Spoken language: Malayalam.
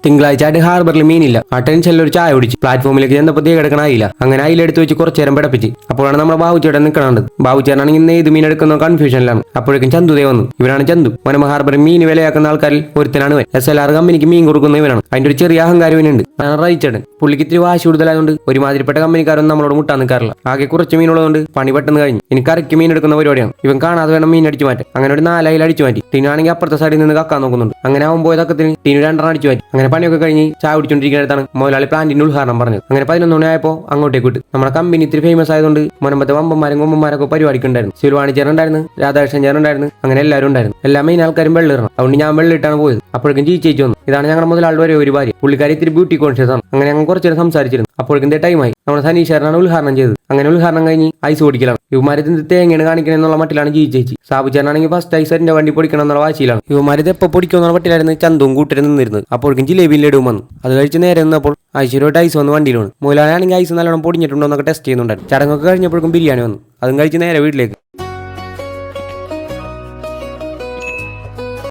തിങ്കളാഴ്ച ഹാർബറിൽ മീനില്ല. ആ ടെൻഷനിൽ ഒരു ചായ കുടിച്ച് പ്ലാറ്റ്ഫോമിലേക്ക് ചെന്നപ്പോൾ തീ കിടക്കണായില്ല. അങ്ങനെ അതിലെടുത്ത് വെച്ച് കുറച്ചു നേരം പിടപ്പിച്ച്. അപ്പോഴാണ് നമ്മുടെ ബാബുച്ചേട്ടൻ നിൽക്കണത്. ബാബുച്ചേട്ടനാണെങ്കിൽ ഇന്ന് ഏത് മീൻ എടുക്കുന്ന കൺഫ്യൂഷനിലാണ്. അപ്പോഴേക്കും ചന്തുദേ വന്നു. ഇവനാണ് ചന്തു. മനമ ഹാർബറിൽ മീൻ വിലയാക്കുന്ന ആൾക്കാരിൽ ഒരുത്തനാണ് ഇവൻ. SLR കമ്പനിക്ക് മീൻ കൊടുക്കുന്ന ഇവനാണ്. അതിന്റെ ഒരു ചെറിയ അഹങ്കാരം ഇവനുണ്ട്. അതാണ് റൈച്ചേട്ടൻ. പുള്ളിക്ക് ഇത്തിരി വാശി കൂടുതലായതുകൊണ്ട് ഒരുമാതിരിപ്പെട്ട കമ്പനിക്കാരൊന്നും നമ്മളോട് മുട്ടാൻ നിൽക്കാറില്ല. ആകെ കുറച്ച് മീനുള്ളതുകൊണ്ട് പണി പെട്ടെന്ന് കഴിഞ്ഞു. ഇനി കറിക്ക് മീൻ എടുക്കുന്ന പരിപാടിയാണ്. ഇവൻ കാണാതെ വേണം മീൻ അടിച്ചു മാറ്റാൻ. അങ്ങനെ ഒരു 4 അയില അടിച്ചു മാറ്റി. ടീനാണെങ്കിൽ അപ്പുറത്തെ സൈഡിൽ നിന്ന് കക്കാൻ നോക്കുന്നുണ്ട്. അങ്ങനെ അവൻ പോയ തക്കത്തിന് ടീനു 2 അടിച്ചു മാറ്റി. അങ്ങനെ പണിയൊക്കെ കഴിഞ്ഞ് ചായ കുടിച്ചോണ്ടിരിക്കുന്നിടത്താണ് മുതലാളി പ്ലാന്റിന്റെ ഉദ്ഘാടനം പറഞ്ഞത്. അങ്ങനെ 11 മണിയായപ്പോൾ അങ്ങോട്ടേക്ക് വിട്ട്. നമ്മുടെ കമ്പനി ഇത്തിരി ഫേമസ് ആയതുകൊണ്ട് മുൻപത്തെ വമ്പന്മാരും കൊമ്പന്മാരൊക്കെ പരിപാടിക്ക് ഉണ്ടായിരുന്നു. ശിവവാണി ചേരുണ്ടായിരുന്നു, രാധാകൃഷ്ണൻ ചേരുണ്ടായിരുന്നു, അങ്ങനെ എല്ലാവരും ഉണ്ടായിരുന്നു. എല്ലാ മെയിൻ ആൾക്കാരും വെള്ളിടണം. അതുകൊണ്ട് ഞാൻ വെള്ളിട്ടാണ് പോയത്. അപ്പോഴേക്കും ചേച്ചി വന്നു. ഇതാണ് ഞങ്ങളുടെ മുതലാളുടെ ഒരു ഭാര്യ. പുള്ളിക്കാരി ഇത്തിരി ബ്യൂട്ടി കോൺഷ്യസ് ആണ്. അങ്ങനെ ഞങ്ങൾ കുറച്ചു നേരം സംസാരിച്ചിരുന്നു. അപ്പോഴേക്കും ടൈമായി. നമ്മുടെ സനീഷേരനാണ് ഉദ്ഘാടനം ചെയ്തത്. അങ്ങനെ ഉദ്ഘാടനം കഴിഞ്ഞ് ഐസ് ഓടിക്കലാണ്. ഇവന്മാരിത് തേങ്ങയാണ് കാണിക്കണം എന്നുള്ള മട്ടിലാണ് ചേച്ചി. സാബുചേരനാണെങ്കിൽ ഫസ്റ്റ് ഐസിന്റെ വണ്ടി പൊടിക്കണം എന്നുള്ള വാശിയിലാണ്. ഇവന്മാരിത് എപ്പോൾ പൊടിക്കുമെന്നുള്ള മട്ടിലായിരുന്നു ചന്തും കൂട്ടരും നിന്നിരുന്നത്. അപ്പോഴേക്കും ജിലേബിയിൽ ലഡുവും വന്നു. അത് കഴിച്ച് നേരെ നിന്നപ്പോൾ ഐശ്വര്യമായിട്ട് ഐസ് വന്ന് വണ്ടിയിലാണ്. മുതലാളിയാണെങ്കിൽ ഐസ് നല്ലോണം പൊടിഞ്ഞിട്ടുണ്ടോ എന്നൊക്കെ ടെസ്റ്റ് ചെയ്യുന്നുണ്ടായിരുന്നു. ചടങ്ങൊക്കെ കഴിഞ്ഞപ്പോഴേക്കും ബിരിയാണി വന്നു. അതും കഴിച്ച് നേരെ വീട്ടിലേക്ക്.